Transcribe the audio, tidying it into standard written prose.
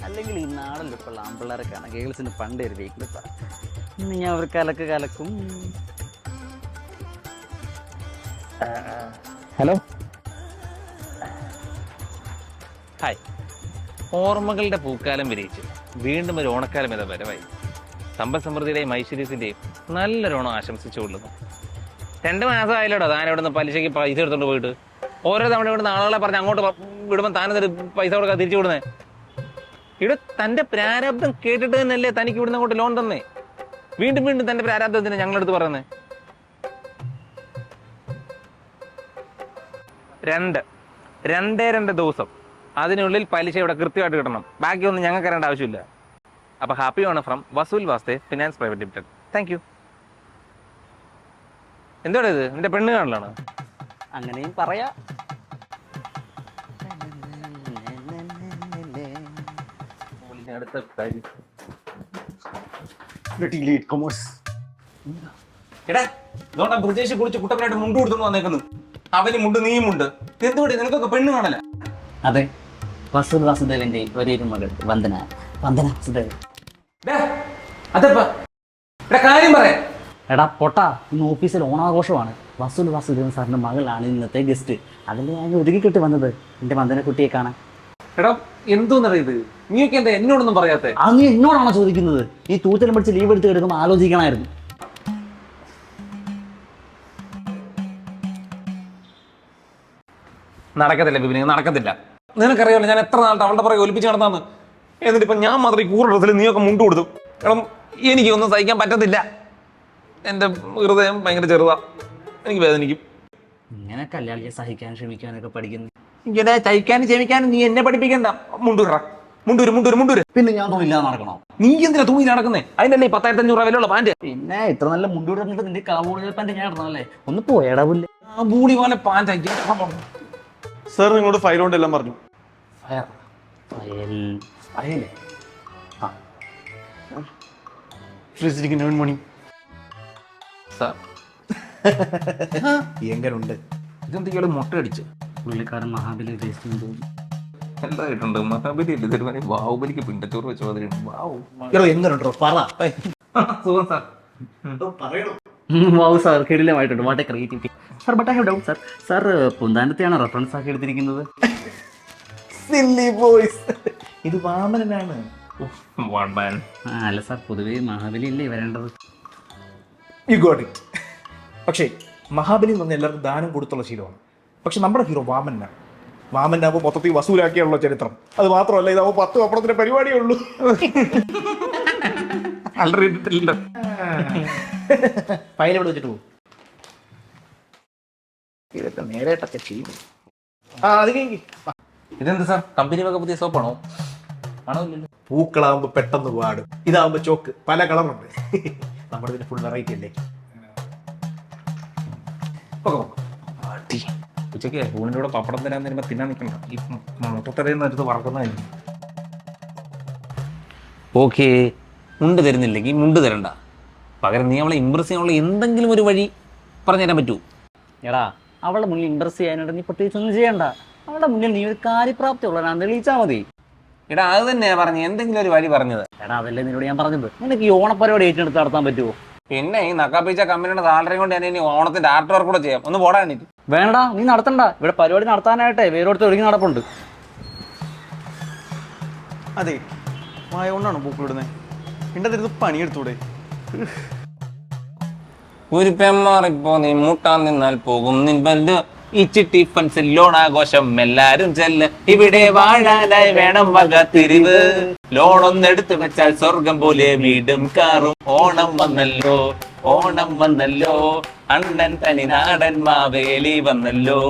അല്ലെങ്കിൽ ഈ നാടനിലുള്ള ആമ്പിള്ളേരൊക്കെയാണ് ഗേൾസിന് പണ്ടേ ഒരു വീക്ക്നെസ്. ഇന്ന് ഞാൻ ഒരു കലക്ക് കലക്കും. Hello, hi. ഓർമ്മകളുടെ പൂക്കാലം വിരിയിച്ച് വീണ്ടും ഒരു ഓണക്കാലം എന്ന വരവായി. സമ്പൽ സമൃദ്ധിയുടെയും ഐശ്വര്യത്തിന്റെയും നല്ലൊരു ഓണം ആശംസിച്ചുകൊള്ളുന്നു. 2 മാസം ആയില്ലോടോ താൻ ഇവിടെ നിന്ന് പലിശയ്ക്ക് പൈസ എടുത്തോണ്ട് പോയിട്ട്. ഓരോ തവണ ഇവിടുന്ന് ആളുകളെ പറഞ്ഞ് അങ്ങോട്ട് വിടുമ്പോൾ താനെന്നിട്ട് പൈസ കൊടുക്കാൻ തിരിച്ചു വിടുന്നേ. ഇവിടെ തന്റെ പ്രാരാബ്ദം കേട്ടിട്ട് തന്നെയല്ലേ തനിക്ക് ഇവിടുന്ന് അങ്ങോട്ട് ലോൺ തന്നേ. വീണ്ടും വീണ്ടും തന്റെ പ്രാരാബ്ദത്തിന് ഞങ്ങളെടുത്ത് പറയുന്നേ. 2 ദിവസം അതിനുള്ളിൽ പലിശ ഇവിടെ കൃത്യമായിട്ട് കിട്ടണം. ബാക്കിയൊന്നും ഞങ്ങൾക്ക് അറിയേണ്ട ആവശ്യമില്ല. അപ്പൊ happy Onam from Vasool Vaaste finance private limited. Thank you. എന്താണ് ഇത്, നിന്റെ പെണ്ണ് കാണലാണ്? അങ്ങനെയും പറയാ. ബ്രിജേഷ് കുളിച്ച് കുട്ടപ്പനായിട്ട് മുണ്ട് കൊടുത്തു വന്നേക്കുന്നു. അവന് മുണ്ട്, നീയും മുണ്ട്. എന്തുകൊണ്ട് നിനക്കൊക്കെ പെണ്ണ് കാണല? അതെ, വസൂൽ വാസുദേവന്റെ ഒരേ ഒരു മകൾ വന്ദന വാസുദേവൻ. കാര്യം പറയാ. എടാ പൊട്ടാ, ഇന്ന് ഓഫീസിൽ ഓണാഘോഷമാണ്. വസൂൽ വാസുദേവൻ സാറിന്റെ മകളാണ് ഇന്നത്തെ ഗസ്റ്റ്. അതിൽ ഞാൻ ഒരുക്കിക്കെട്ട് വന്നത് എന്റെ വന്ദന കുട്ടിയെ കാണാൻ. എടാ എന്തോന്നറിയത്, നീയൊക്കെ എന്താ എന്നോടൊന്നും പറയാത്തെ? അത് നീ എന്നോടാണോ ചോദിക്കുന്നത്? നീ തൂച്ചലും പഠിച്ച് ലീവ് എടുത്ത് കിടക്കുമ്പോൾ ആലോചിക്കണമായിരുന്നു. നടക്കത്തില്ല ബിബിന്, നടക്കത്തില്ല. നിനക്കറിയാമല്ലോ ഞാൻ എത്ര നാളത്തെ അവളുടെ പുറകെ ഒലിപ്പിച്ച് നടന്നാന്ന്. എന്നിട്ട് ഇപ്പൊ ഞാൻ മാത്രം ഈ കൂറിടത്തിൽ നീയൊക്കെ മുണ്ട് കൊടുത്തു. എടാ എനിക്കൊന്നും സഹിക്കാൻ പറ്റത്തില്ല. എന്റെ ഹൃദയം ഭയങ്കര ചെറുതാ, എനിക്ക് വേദനിക്കും. ഇങ്ങനെ കല്യാണിയെ സഹിക്കാൻ ക്ഷമിക്കാനൊക്കെ പഠിക്കുന്നു. ഇങ്ങനെ സഹിക്കാനും ക്ഷമിക്കാനും നീ എന്നെ പഠിപ്പിക്കണ്ട. മുണ്ടൂര്. പിന്നെ ഞാൻ തുണിയില്ലാതെ നടക്കണോ? നീ എന്തിനാ തുണി നടക്കുന്നേ? അതിനല്ലേ 10,500 വിലയുള്ള പാന്റ്. പിന്നെ ഇത്ര നല്ല മുണ്ടൂര് തന്നിട്ട് നിന്റെ കാവൂളി പാന്റ് ഞാൻ ഇടണല്ലേ? ഒന്ന് പോയടാവില്ല. ആ ബൂളി പോലെ പാന്റ്. സാർ നിങ്ങളോട് ഫയൽ കൊണ്ട് എല്ലാം പറഞ്ഞു. എങ്ങനുണ്ട്? ഇതെന്തൊക്കെയാണ് മുട്ട അടിച്ച്? പുള്ളിക്കാരൻ മഹാബലി ടേസ്റ്റ് എന്തായിട്ടുണ്ട്? മഹാബലി അല്ലേ തരുമാനം? ബാഹുബലിക്ക് പിണ്ടച്ചോറ് വെച്ച എങ്ങനുണ്ടോ പറ. സുഖം സാർ. വാവ് സാർ, കിടിലമായിട്ടുണ്ട്. What a creativity sir. But I have doubt sir. Sir പൊന്താനത്തെയാണ് റെഫറൻസ് ആക്കി എടുത്തിരിക്കുന്നത്? ഇത് വാമനനാണ്. അല്ല സാർ, പൊതുവേ മഹാബലി അല്ലേ വരേണ്ടത്? You got it. പക്ഷേ മഹാബലി എന്ന് പറഞ്ഞാൽ എല്ലാവർക്കും ദാനം കൊടുത്തുള്ള ശീലമാണ്. പക്ഷെ നമ്മുടെ ഹീറോ വാമനാണ്. വാമനാകുമ്പോൾ മൊത്തത്തിൽ വസൂലാക്കിയുള്ള ചരിത്രം. അത് മാത്രമല്ല, ഇതാവുമ്പോൾ 10 പപ്പടത്തിന്റെ പരിപാടിയേ ഉള്ളൂ. ഫയൽ എവിടെ വെച്ചിട്ട് പോകും? ഇതൊക്കെ നേരിട്ടൊക്കെ ചെയ്യും. ഇതെന്താ സാർ, കമ്പനി വക പുതിയ സോപ്പാണോ? ആണോ? ഇല്ലല്ലോ. പൂക്കളാവുമ്പോ പെട്ടെന്ന് പാടും. ഇതാവുമ്പോ ചോക്ക് പല കളറുണ്ട്. നമ്മുടെ ഇതിന് ഫുൾ വെറൈറ്റി അല്ലേ. ഉച്ചക്ക് ഊണിൻ്റെ കൂടെ പപ്പടം തരാൻ തരുമ്പോ തിന്നാൻ നിൽക്കണ്ട. ഈ മുട്ടത്തരയിൽ എടുത്ത് വറക്കുന്നതായിരുന്നു. ഓക്കെ, മുണ്ട് തരുന്നില്ലെങ്കിൽ മുണ്ട് തരണ്ട. പകരം നീ അവളെ ഇമ്പ്രസ് ചെയ്യാനുള്ള എന്തെങ്കിലും ഒരു വഴി പറഞ്ഞു തരാൻ പറ്റൂ? എടാ, അവളുടെ മുന്നിൽ ഇമ്പ്രസ് ചെയ്യാനായിട്ട് നീ പ്രത്യേകിച്ച് ഒന്നും ചെയ്യണ്ട. അവളുടെ മുന്നിൽ നീ ഒരു കാര്യപ്രാപ്തി ഉള്ളതാണ് തെളിയിച്ചാൽ മതി. എടാ അത് തന്നെയാ പറഞ്ഞു, എന്തെങ്കിലും ഒരു വഴി പറഞ്ഞത്. എടാ അതല്ലേ നിന്നോട് ഞാൻ പറഞ്ഞത്. നിനക്ക് ഈ ഓണപ്പരിപാടി ഏറ്റെടുത്ത് നടത്താൻ പറ്റുമോ? പിന്നെ ഈ നക്കാപ്പിച്ച കമ്പനിയുടെ സാലറി കൊണ്ട് ഞാൻ ഇനി ഓണത്തിന്റെ ആർട്ട് വർക്ക് കൂടെ ചെയ്യാം. ഒന്ന് പോടാ വേണ്ടിട്ട്. വേണ്ട, നീ നടത്തണ്ട. ഇവിടെ പരിപാടി നടത്താനായിട്ടേ വേറൊരുത്ത് ഒരുങ്ങി നടപ്പുണ്ട്. അതെ, മായ കൊണ്ടാണ് പൂക്കളിടുന്നത്. എന്റെ പണിയെടുത്തൂടെ? ഒരു പെമ്മാറിപ്പോ നീ മൂട്ടാൻ നിന്നാൽ പോകും നിൻപല്ല്. ഈ ചിട്ടി ഫൻസിൽ ലോണാഘോഷം എല്ലാരും ചെല്ല്. ഇവിടെ വാഴാനായി വേണം വക തിരിവ്. ലോണൊന്നെടുത്ത് വെച്ചാൽ സ്വർഗം പോലെ വീടും കാറും. ഓണം വന്നല്ലോ, ഓണം വന്നല്ലോ, അണ്ണൻ തനി നാടൻ മാവേലി വന്നല്ലോ.